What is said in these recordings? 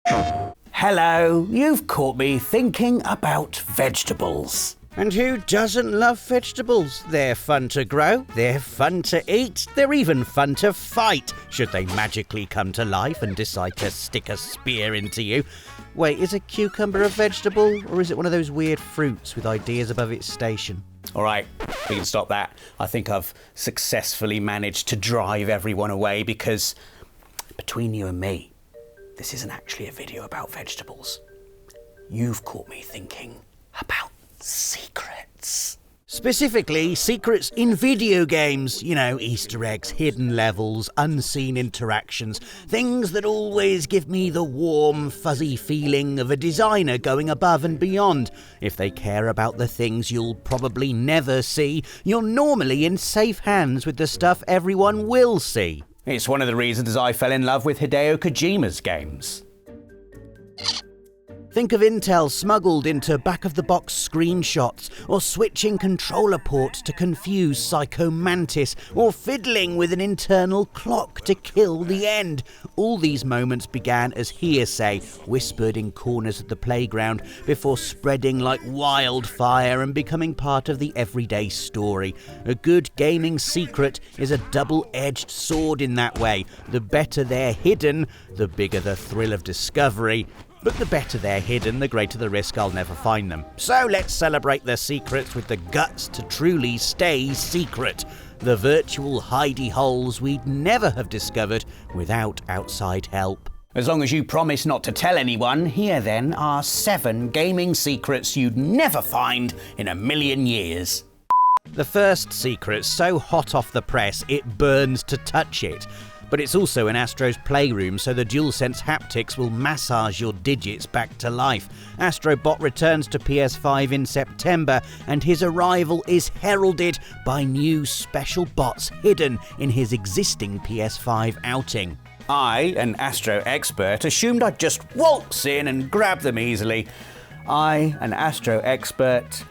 Hello, you've caught me thinking about vegetables. And who doesn't love vegetables? They're fun to grow, they're fun to eat, they're even fun to fight, should they magically come to life and decide to stick a spear into you. Wait, is a cucumber a vegetable, or is it one of those weird fruits with ideas above its station? All right, we can stop that. I think I've successfully managed to drive everyone away because, between you and me, this isn't actually a video about vegetables. You've caught me thinking about secrets. Specifically, secrets in video games. You know, Easter eggs, hidden levels, unseen interactions. Things that always give me the warm, fuzzy feeling of a designer going above and beyond. If they care about the things you'll probably never see, you're normally in safe hands with the stuff everyone will see. It's one of the reasons I fell in love with Hideo Kojima's games. Think of Intel smuggled into back-of-the-box screenshots, or switching controller ports to confuse Psycho Mantis, or fiddling with an internal clock to kill the end. All these moments began as hearsay, whispered in corners of the playground, before spreading like wildfire and becoming part of the everyday story. A good gaming secret is a double-edged sword in that way. The better they're hidden, the bigger the thrill of discovery. But the better they're hidden, the greater the risk I'll never find them. So let's celebrate their secrets with the guts to truly stay secret. The virtual hidey holes we'd never have discovered without outside help. As long as you promise not to tell anyone, here then are 7 gaming secrets you'd never find in a million years. The first secret's so hot off the press, it burns to touch it. But it's also in Astro's Playroom, so the DualSense haptics will massage your digits back to life. Astro Bot returns to PS5 in September, and his arrival is heralded by new special bots hidden in his existing PS5 outing. I, an Astro expert, assumed I'd just waltz in and grab them easily. I, an Astro expert,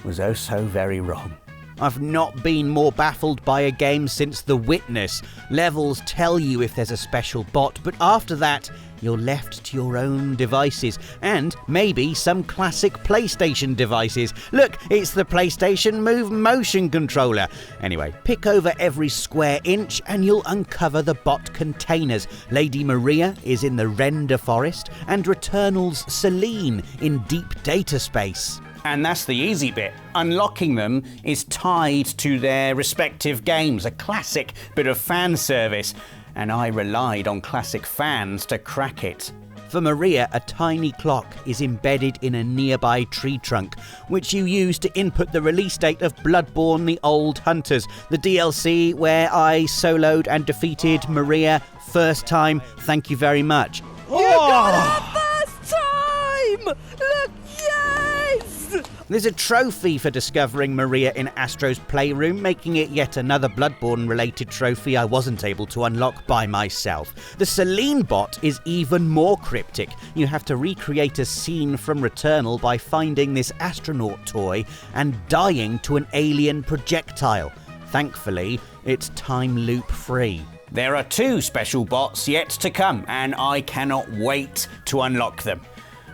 was oh so very wrong. I've not been more baffled by a game since The Witness. Levels tell you if there's a special bot, but after that, you're left to your own devices, and maybe some classic PlayStation devices. Look, it's the PlayStation Move motion controller. Anyway, pick over every square inch and you'll uncover the bot containers. Lady Maria is in the render forest, and Returnal's Celine in deep data space. And that's the easy bit. Unlocking them is tied to their respective games, a classic bit of fan service, and I relied on classic fans to crack it. For Maria, a tiny clock is embedded in a nearby tree trunk, which you use to input the release date of Bloodborne: The Old Hunters, the DLC where I soloed and defeated Maria first time. Thank you very much. You got it first time! Look, yes! There's a trophy for discovering Maria in Astro's Playroom, making it yet another Bloodborne-related trophy I wasn't able to unlock by myself. The Celine bot is even more cryptic. You have to recreate a scene from Returnal by finding this astronaut toy and dying to an alien projectile. Thankfully, it's time loop free. There are 2 special bots yet to come, and I cannot wait to unlock them,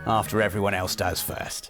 after everyone else does first.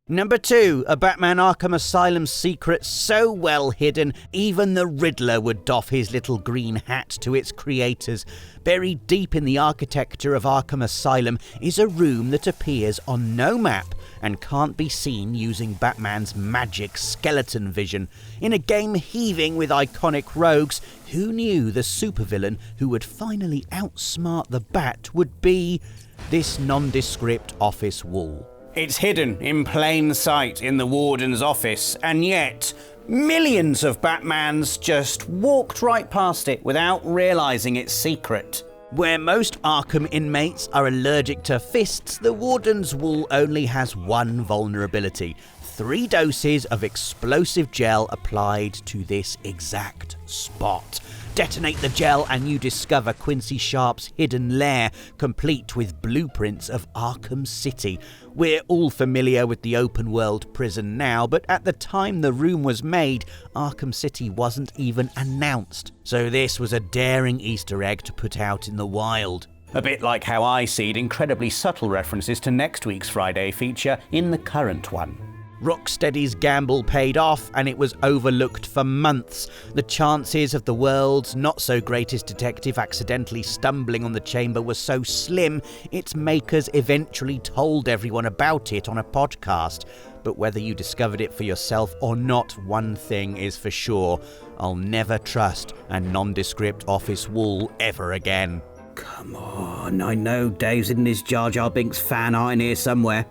Number 2, a Batman Arkham Asylum secret so well hidden, even the Riddler would doff his little green hat to its creators. Buried deep in the architecture of Arkham Asylum is a room that appears on no map and can't be seen using Batman's magic skeleton vision. In a game heaving with iconic rogues, who knew the supervillain who would finally outsmart the Bat would be this nondescript office wall? It's hidden in plain sight in the warden's office, and yet millions of Batmans just walked right past it without realising its secret. Where most Arkham inmates are allergic to fists, the warden's wall only has one vulnerability: 3 doses of explosive gel applied to this exact spot. Detonate the gel and you discover Quincy Sharp's hidden lair, complete with blueprints of Arkham City. We're all familiar with the open-world prison now, but at the time the room was made, Arkham City wasn't even announced. So this was a daring Easter egg to put out in the wild. A bit like how I seed incredibly subtle references to next week's Friday feature in the current one. Rocksteady's gamble paid off, and it was overlooked for months. The chances of the world's not-so-greatest detective accidentally stumbling on the chamber were so slim, its makers eventually told everyone about it on a podcast. But whether you discovered it for yourself or not, one thing is for sure: I'll never trust a nondescript office wall ever again. Come on, I know Dave's in his Jar Jar Binks fan art in here somewhere.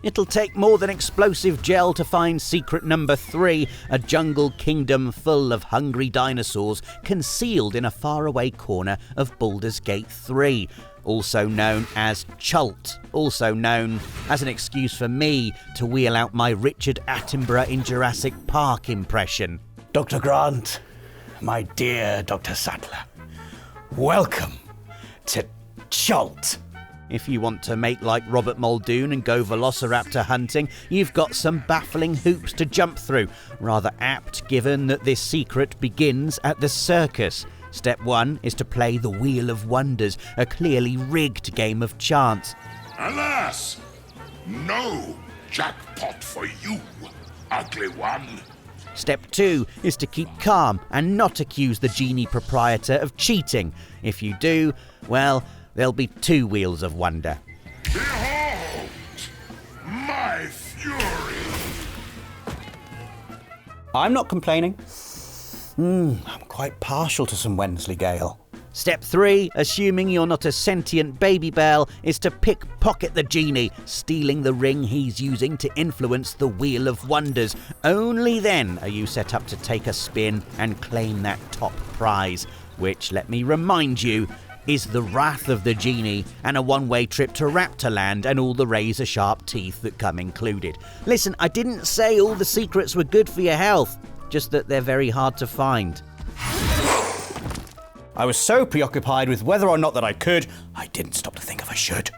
It'll take more than explosive gel to find secret number 3, a jungle kingdom full of hungry dinosaurs concealed in a faraway corner of Baldur's Gate 3, also known as Chult, also known as an excuse for me to wheel out my Richard Attenborough in Jurassic Park impression. Dr. Grant, my dear Dr. Sattler, welcome to Chult. If you want to make like Robert Muldoon and go velociraptor hunting, you've got some baffling hoops to jump through. Rather apt, given that this secret begins at the circus. Step 1 is to play the Wheel of Wonders, a clearly rigged game of chance. Alas, no jackpot for you, ugly one. Step 2 is to keep calm and not accuse the genie proprietor of cheating. If you do, well, there'll be 2 Wheels of Wonder. Behold my fury! I'm not complaining. I'm quite partial to some Wensleydale. Step 3, assuming you're not a sentient baby bell, is to pickpocket the genie, stealing the ring he's using to influence the Wheel of Wonders. Only then are you set up to take a spin and claim that top prize, which, let me remind you, is the wrath of the genie and a one-way trip to Raptorland and all the razor-sharp teeth that come included. Listen, I didn't say all the secrets were good for your health, just that they're very hard to find. I was so preoccupied with whether or not that I could, I didn't stop to think if I should.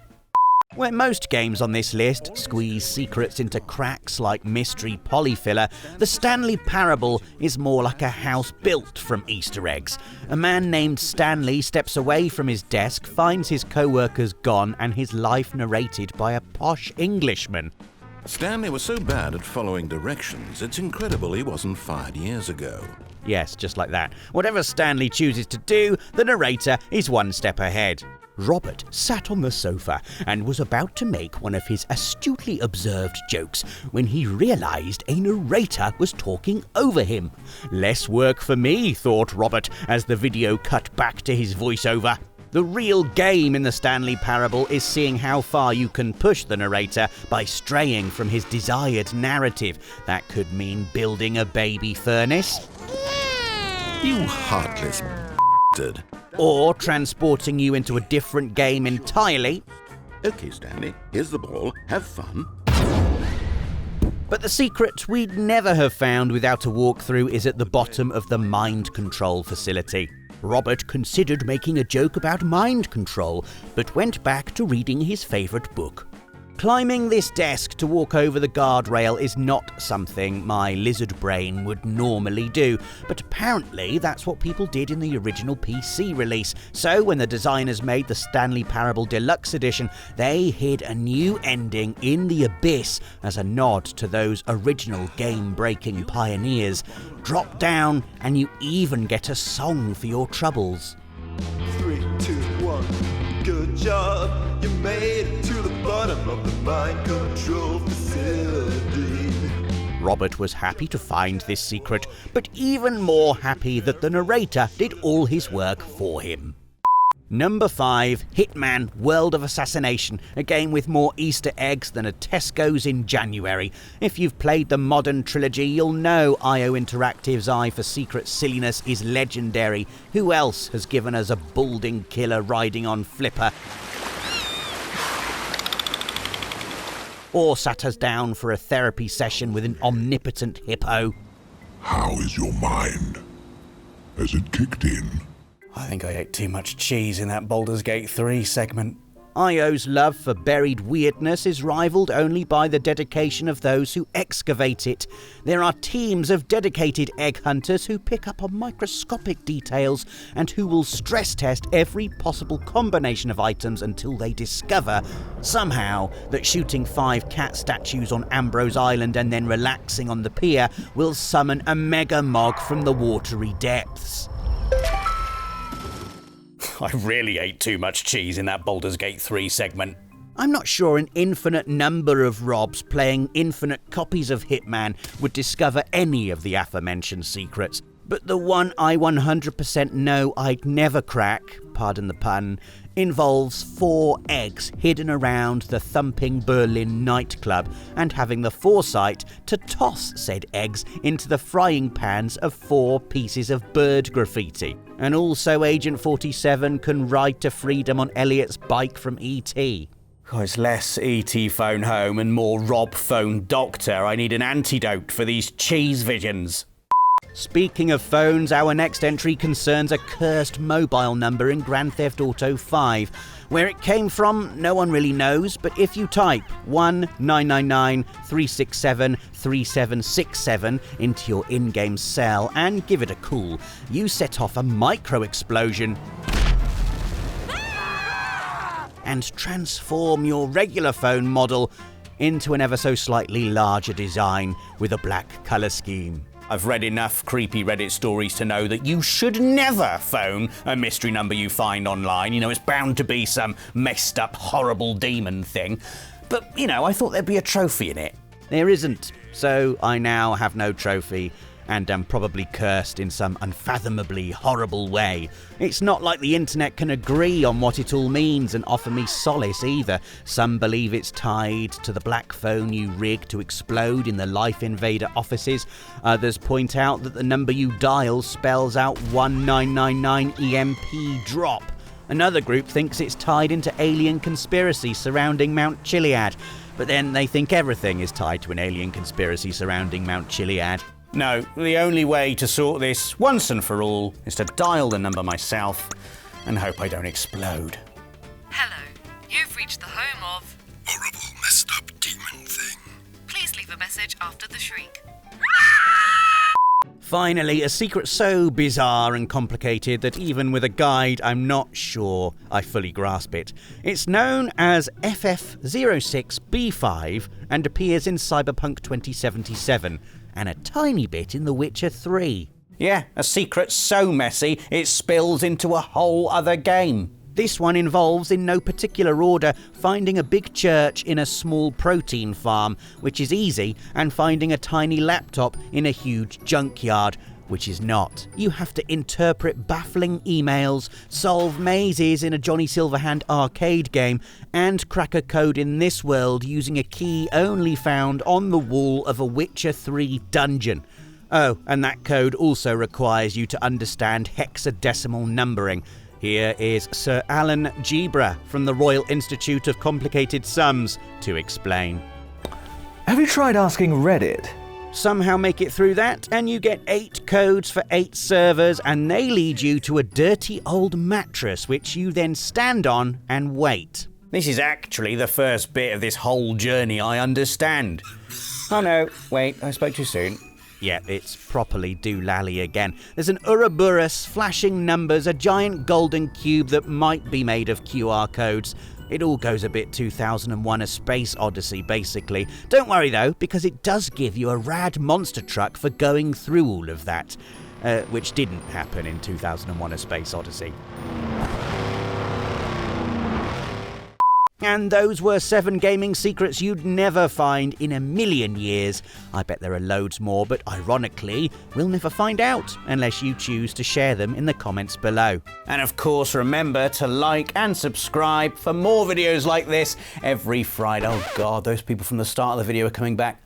Where most games on this list squeeze secrets into cracks like mystery polyfiller, the Stanley Parable is more like a house built from Easter eggs. A man named Stanley steps away from his desk, finds his co-workers gone, and his life narrated by a posh Englishman. Stanley was so bad at following directions, it's incredible he wasn't fired years ago. Yes, just like that. Whatever Stanley chooses to do, the narrator is one step ahead. Robert sat on the sofa and was about to make one of his astutely observed jokes when he realised a narrator was talking over him. Less work for me, thought Robert, as the video cut back to his voiceover. The real game in the Stanley Parable is seeing how far you can push the narrator by straying from his desired narrative. That could mean building a baby furnace. You heartless bastard. Or transporting you into a different game entirely. Okay, Stanley, here's the ball. Have fun. But the secret we'd never have found without a walkthrough is at the bottom of the mind control facility. Robert considered making a joke about mind control, but went back to reading his favourite book. Climbing this desk to walk over the guardrail is not something my lizard brain would normally do, but apparently that's what people did in the original PC release. So when the designers made the Stanley Parable Deluxe Edition, they hid a new ending in the abyss as a nod to those original game-breaking pioneers. Drop down and you even get a song for your troubles. 3, 2, 1. Good job, you made it to the bottom of the mind control facility. Robert was happy to find this secret, but even more happy that the narrator did all his work for him. Number 5, Hitman World of Assassination, a game with more Easter eggs than a Tesco's in January. If you've played the modern trilogy, you'll know IO Interactive's eye for secret silliness is legendary. Who else has given us a balding killer riding on Flipper? Or sat us down for a therapy session with an omnipotent hippo? How is your mind? Has it kicked in? I think I ate too much cheese in that Baldur's Gate 3 segment. IO's love for buried weirdness is rivaled only by the dedication of those who excavate it. There are teams of dedicated egg hunters who pick up on microscopic details and who will stress test every possible combination of items until they discover, somehow, that shooting 5 cat statues on Ambrose Island and then relaxing on the pier will summon a mega mog from the watery depths. I really ate too much cheese in that Baldur's Gate 3 segment. I'm not sure an infinite number of Robs playing infinite copies of Hitman would discover any of the aforementioned secrets, but the one I 100% know I'd never crack, pardon the pun, involves 4 eggs hidden around the thumping Berlin nightclub and having the foresight to toss said eggs into the frying pans of 4 pieces of bird graffiti. And also Agent 47 can ride to freedom on Elliot's bike from E.T. Oh, it's less E.T. phone home and more Rob phone doctor. I need an antidote for these cheese visions. Speaking of phones, our next entry concerns a cursed mobile number in Grand Theft Auto 5. Where it came from, no one really knows, but if you type 1-999-367-3767 into your in-game cell and give it a call, you set off a micro-explosion and transform your regular phone model into an ever so slightly larger design with a black colour scheme. I've read enough creepy Reddit stories to know that you should never phone a mystery number you find online. You know, it's bound to be some messed up, horrible demon thing. But, you know, I thought there'd be a trophy in it. There isn't, so I now have no trophy and am probably cursed in some unfathomably horrible way. It's not like the internet can agree on what it all means and offer me solace either. Some believe it's tied to the black phone you rig to explode in the Life Invader offices. Others point out that the number you dial spells out 1999 EMP drop. Another group thinks it's tied into alien conspiracy surrounding Mount Chiliad. But then they think everything is tied to an alien conspiracy surrounding Mount Chiliad. No, the only way to sort this once and for all is to dial the number myself and hope I don't explode. Hello, you've reached the home of Horrible messed up demon thing. Please leave a message after the shriek. Finally, a secret so bizarre and complicated that even with a guide, I'm not sure I fully grasp it. It's known as FF06B5 and appears in Cyberpunk 2077, and a tiny bit in The Witcher 3. Yeah, a secret so messy it spills into a whole other game. This one involves, in no particular order, finding a big church in a small protein farm, which is easy, and finding a tiny laptop in a huge junkyard, which is not. You have to interpret baffling emails, solve mazes in a Johnny Silverhand arcade game, and crack a code in this world using a key only found on the wall of a Witcher 3 dungeon. Oh, and that code also requires you to understand hexadecimal numbering. Here is Sir Alan Gebra from the Royal Institute of Complicated Sums to explain. Have you tried asking Reddit? Somehow make it through that, and you get 8 codes for 8 servers, and they lead you to a dirty old mattress, which you then stand on and wait. This is actually the first bit of this whole journey I understand. Oh no, wait, I spoke too soon. Yeah, it's properly doolally again. There's an Ouroboros, flashing numbers, a giant golden cube that might be made of QR codes. It all goes a bit 2001 A Space Odyssey, basically. Don't worry though, because it does give you a rad monster truck for going through all of that, which didn't happen in 2001 A Space Odyssey. And those were 7 gaming secrets you'd never find in a million years. I bet there are loads more, but ironically, we'll never find out unless you choose to share them in the comments below. And of course, remember to like and subscribe for more videos like this every Friday. Oh God, those people from the start of the video are coming back.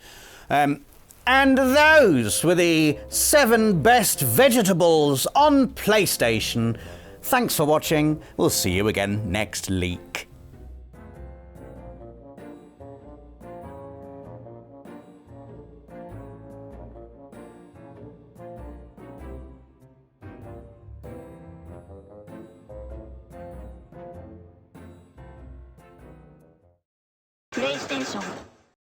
And those were the 7 best vegetables on PlayStation. Thanks for watching. We'll see you again next leak. プレイステーション